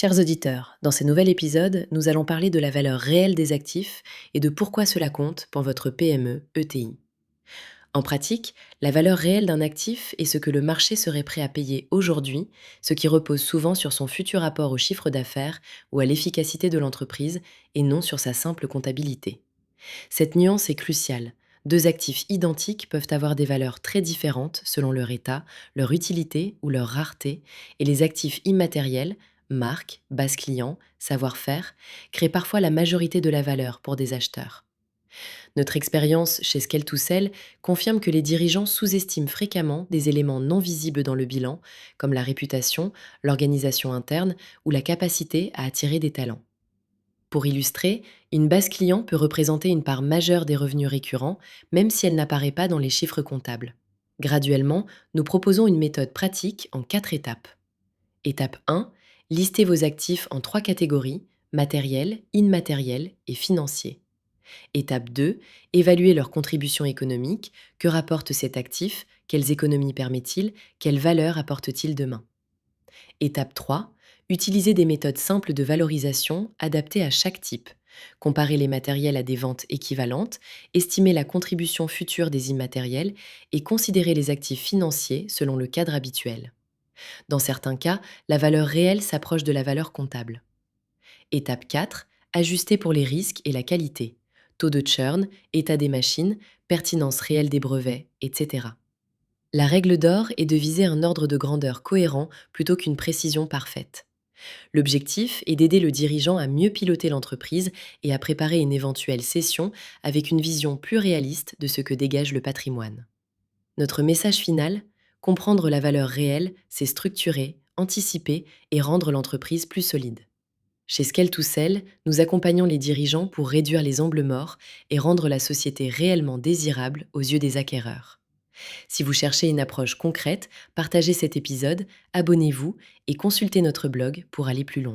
Chers auditeurs, dans ce nouvel épisode, nous allons parler de la valeur réelle des actifs et de pourquoi cela compte pour votre PME ETI. En pratique, la valeur réelle d'un actif est ce que le marché serait prêt à payer aujourd'hui, ce qui repose souvent sur son futur apport au chiffre d'affaires ou à l'efficacité de l'entreprise et non sur sa simple comptabilité. Cette nuance est cruciale. Deux actifs identiques peuvent avoir des valeurs très différentes selon leur état, leur utilité ou leur rareté, et les actifs immatériels, marque, base client, savoir-faire, créent parfois la majorité de la valeur pour des acheteurs. Notre expérience chez Skel2Sell confirme que les dirigeants sous-estiment fréquemment des éléments non visibles dans le bilan, comme la réputation, l'organisation interne ou la capacité à attirer des talents. Pour illustrer, une base client peut représenter une part majeure des revenus récurrents, même si elle n'apparaît pas dans les chiffres comptables. Graduellement, nous proposons une méthode pratique en 4 étapes. Étape 1, listez vos actifs en 3 catégories, matériel, immatériel et financier. Étape 2, évaluez leur contribution économique, que rapporte cet actif, quelles économies permet-il, quelle valeur apporte-t-il demain. Étape 3, utilisez des méthodes simples de valorisation adaptées à chaque type. Comparez les matériels à des ventes équivalentes, estimez la contribution future des immatériels et considérez les actifs financiers selon le cadre habituel. Dans certains cas, la valeur réelle s'approche de la valeur comptable. Étape 4, ajustez pour les risques et la qualité. Taux de churn, état des machines, pertinence réelle des brevets, etc. La règle d'or est de viser un ordre de grandeur cohérent plutôt qu'une précision parfaite. L'objectif est d'aider le dirigeant à mieux piloter l'entreprise et à préparer une éventuelle cession avec une vision plus réaliste de ce que dégage le patrimoine. Notre message final, comprendre la valeur réelle, c'est structurer, anticiper et rendre l'entreprise plus solide. Chez Skel2Sell, nous accompagnons les dirigeants pour réduire les angles morts et rendre la société réellement désirable aux yeux des acquéreurs. Si vous cherchez une approche concrète, partagez cet épisode, abonnez-vous et consultez notre blog pour aller plus loin.